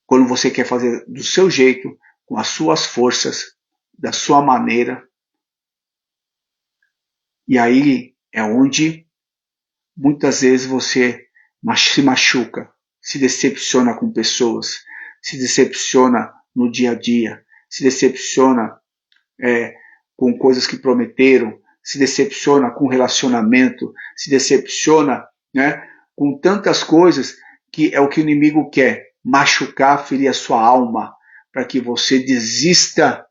Quando você quer fazer do seu jeito, com as suas forças, da sua maneira. E aí é onde muitas vezes você se machuca, se decepciona com pessoas, se decepciona no dia a dia, se decepciona com coisas que prometeram, se decepciona com relacionamento, se decepciona, né, com tantas coisas que é o que o inimigo quer, machucar, ferir a sua alma, para que você desista,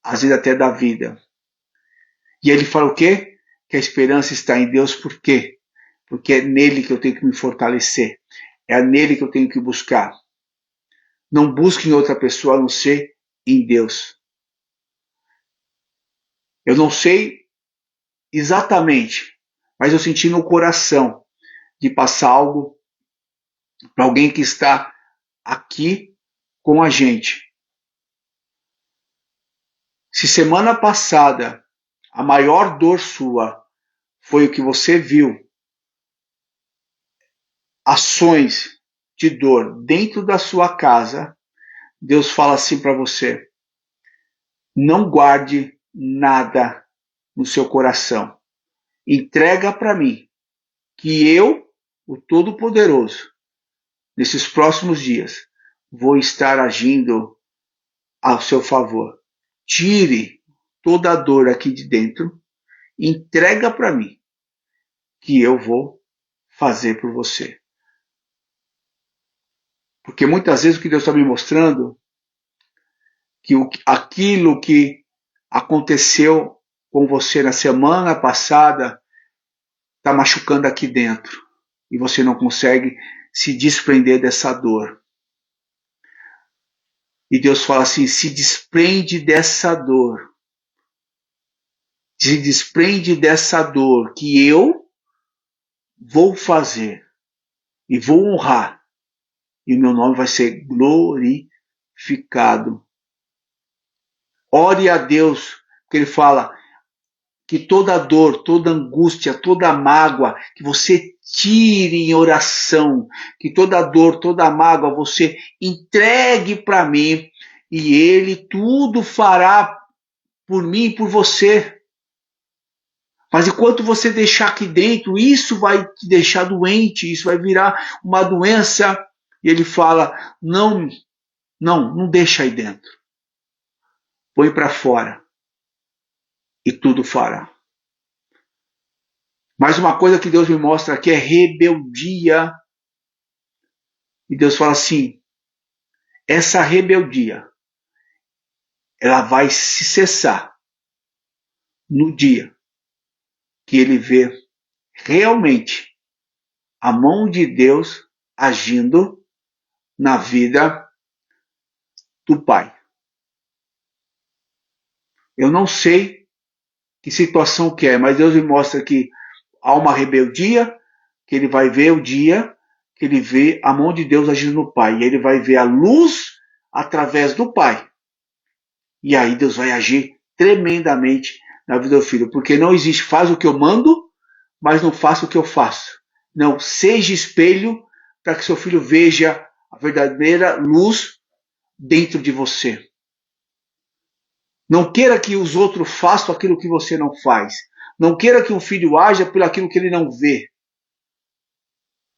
às vezes até da vida. E ele fala o quê? Que a esperança está em Deus, por quê? Porque é nele que eu tenho que me fortalecer, é nele que eu tenho que buscar. Não busque em outra pessoa a não ser em Deus. Eu não sei exatamente, mas eu senti no coração de passar algo para alguém que está aqui com a gente. Se semana passada a maior dor sua foi o que você viu, ações de dor dentro da sua casa, Deus fala assim para você: não guarde nada no seu coração. Entrega para mim, que eu, o Todo-Poderoso, nesses próximos dias, vou estar agindo ao seu favor. Tire toda a dor aqui de dentro, entrega para mim, que eu vou fazer por você. Porque muitas vezes o que Deus está me mostrando que aquilo que aconteceu com você na semana passada está machucando aqui dentro e você não consegue se desprender dessa dor. E Deus fala assim: se desprende dessa dor. Se desprende dessa dor que eu vou fazer e vou honrar. E o meu nome vai ser glorificado. Ore a Deus, porque Ele fala que toda dor, toda angústia, toda mágoa, que você tire em oração, que toda dor, toda mágoa você entregue para mim e Ele tudo fará por mim e por você. Mas enquanto você deixar aqui dentro, isso vai te deixar doente, isso vai virar uma doença. E Ele fala: não deixa aí dentro. Põe para fora e tudo fará. Mas uma coisa que Deus me mostra aqui é rebeldia. E Deus fala assim: essa rebeldia, ela vai se cessar no dia que Ele vê realmente a mão de Deus agindo na vida do Pai. Eu não sei que situação que é, mas Deus me mostra que há uma rebeldia, que Ele vai ver o dia que Ele vê a mão de Deus agindo no Pai. E Ele vai ver a luz através do Pai. E aí Deus vai agir tremendamente na vida do filho. Porque não existe faz o que eu mando, mas não faça o que eu faço. Não, seja espelho para que seu filho veja a verdadeira luz dentro de você. Não queira que os outros façam aquilo que você não faz. Não queira que um filho haja por aquilo que ele não vê.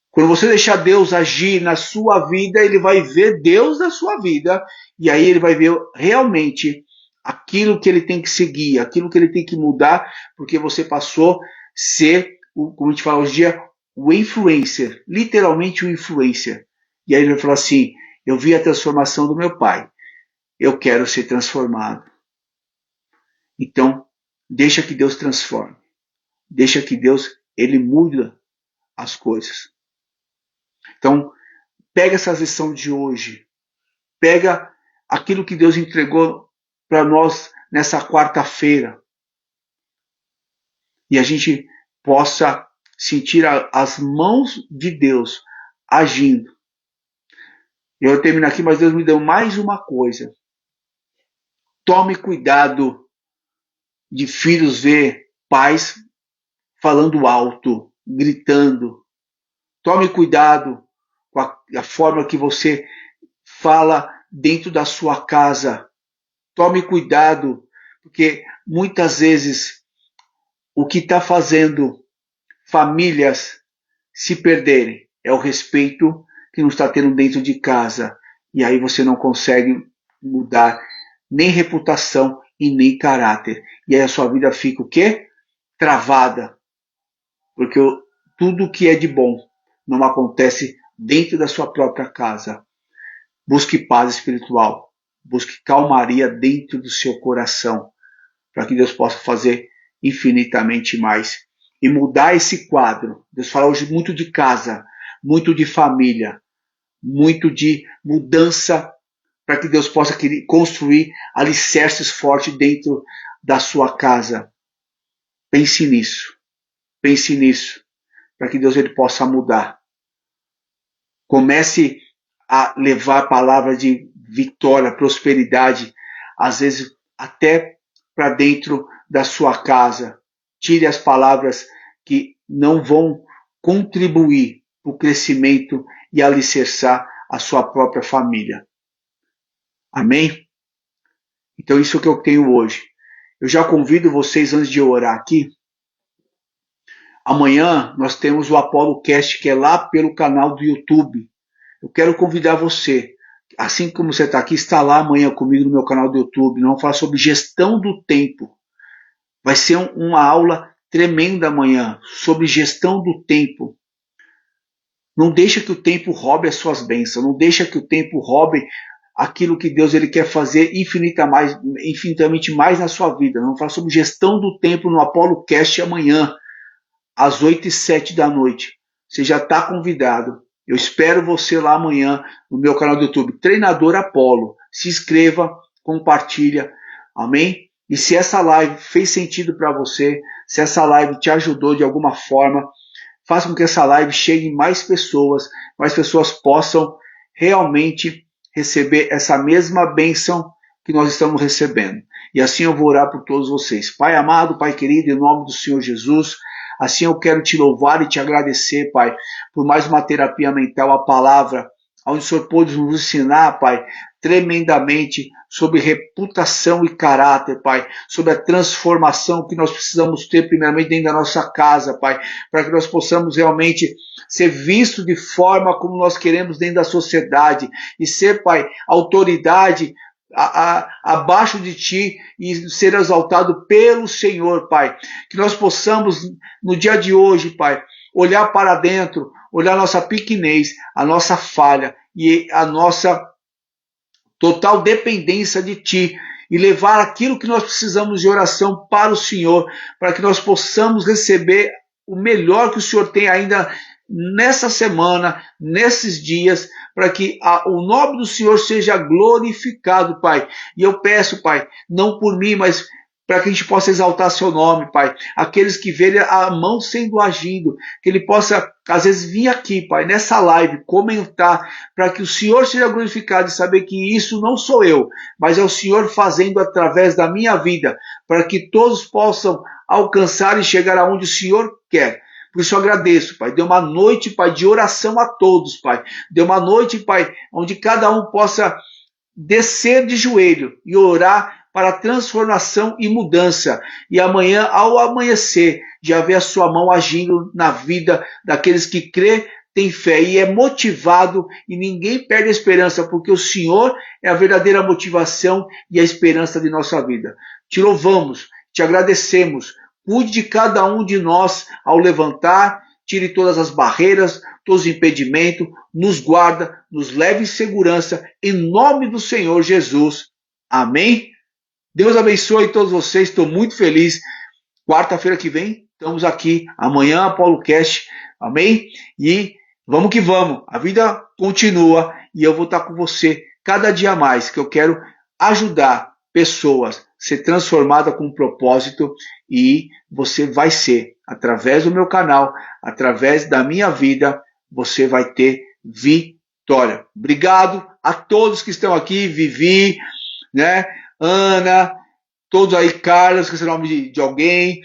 Quando você deixar Deus agir na sua vida, Ele vai ver Deus na sua vida. E aí Ele vai ver realmente aquilo que Ele tem que seguir, aquilo que Ele tem que mudar, porque você passou a ser, como a gente fala hoje em dia, o influencer. Literalmente o influencer. E aí Ele vai falar assim: eu vi a transformação do meu pai. Eu quero ser transformado. Então, deixa que Deus transforme. Deixa que Deus, Ele muda as coisas. Então, pega essa lição de hoje. Pega aquilo que Deus entregou para nós nessa quarta-feira. E a gente possa sentir as mãos de Deus agindo. Eu termino aqui, mas Deus me deu mais uma coisa. Tome cuidado de filhos ver pais falando alto, gritando. Tome cuidado com a forma que você fala dentro da sua casa. Tome cuidado, porque muitas vezes o que está fazendo famílias se perderem é o respeito que não está tendo dentro de casa. E aí você não consegue mudar nem reputação e nem caráter. E aí a sua vida fica o quê? Travada. Porque tudo que é de bom não acontece dentro da sua própria casa. Busque paz espiritual. Busque calmaria dentro do seu coração. Para que Deus possa fazer infinitamente mais. E mudar esse quadro. Deus fala hoje muito de casa, muito de família, muito de mudança, para que Deus possa construir alicerces fortes dentro da sua casa. Pense nisso. Pense nisso. Para que Deus ele possa mudar. Comece a levar palavras de vitória, prosperidade, às vezes até para dentro da sua casa. Tire as palavras que não vão contribuir para o crescimento e alicerçar a sua própria família. Amém? Então isso é o que eu tenho hoje. Eu já convido vocês, antes de orar aqui, amanhã nós temos o Apollo Cast, que é lá pelo canal do YouTube. Eu quero convidar você, assim como você está aqui, está lá amanhã comigo no meu canal do YouTube. Nós vamos falar sobre gestão do tempo. Vai ser uma aula tremenda amanhã sobre gestão do tempo. Não deixa que o tempo roube as suas bênçãos. Não deixa que o tempo roube aquilo que Deus ele quer fazer infinitamente mais na sua vida. Vamos falar sobre gestão do tempo no Apollo Cast amanhã, às 8h07 da noite. Você já está convidado. Eu espero você lá amanhã no meu canal do YouTube, Treinador Apollo. Se inscreva, compartilha, amém? E se essa live fez sentido para você, se essa live te ajudou de alguma forma, faça com que essa live chegue em mais pessoas possam realmente receber essa mesma bênção que nós estamos recebendo. E assim eu vou orar por todos vocês. Pai amado, Pai querido, em nome do Senhor Jesus, assim eu quero te louvar e te agradecer, Pai, por mais uma terapia mental, a palavra, onde o Senhor pôde nos ensinar, Pai, tremendamente sobre reputação e caráter, Pai, sobre a transformação que nós precisamos ter primeiramente dentro da nossa casa, Pai, para que nós possamos realmente ser vistos de forma como nós queremos dentro da sociedade e ser, Pai, autoridade abaixo de Ti e ser exaltado pelo Senhor, Pai. Que nós possamos, no dia de hoje, Pai, olhar para dentro, olhar a nossa pequenez, a nossa falha e a nossa total dependência de Ti e levar aquilo que nós precisamos de oração para o Senhor, para que nós possamos receber o melhor que o Senhor tem ainda nessa semana, nesses dias, para que o nome do Senhor seja glorificado, Pai. E eu peço, Pai, não por mim, mas para que a gente possa exaltar seu nome, Pai. Aqueles que verem a mão sendo agido, que ele possa, às vezes, vir aqui, Pai, nessa live, comentar, para que o Senhor seja glorificado e saber que isso não sou eu, mas é o Senhor fazendo através da minha vida, para que todos possam alcançar e chegar aonde o Senhor quer. Por isso eu agradeço, Pai. Dê uma noite, Pai, de oração a todos, Pai. Dê uma noite, Pai, onde cada um possa descer de joelho e orar para transformação e mudança. E amanhã, ao amanhecer, já ver a sua mão agindo na vida daqueles que crê, tem fé e é motivado e ninguém perde a esperança, porque o Senhor é a verdadeira motivação e a esperança de nossa vida. Te louvamos, te agradecemos. Cuide de cada um de nós ao levantar, tire todas as barreiras, todos os impedimentos, nos guarda, nos leve em segurança, em nome do Senhor Jesus. Amém? Deus abençoe todos vocês, estou muito feliz. Quarta-feira que vem, estamos aqui, amanhã, Apollo Cast, amém? E vamos que vamos, a vida continua e eu vou estar com você cada dia mais, que eu quero ajudar pessoas ser transformada com um propósito e você vai ser, através do meu canal, através da minha vida, você vai ter vitória. Obrigado a todos que estão aqui, Vivi, né, Ana, todos aí, Carlos, esqueci o nome de alguém,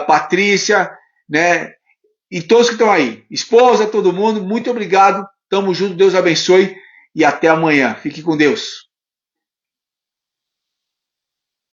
Patrícia, né, e todos que estão aí, esposa, todo mundo, muito obrigado, tamo junto, Deus abençoe e até amanhã. Fique com Deus.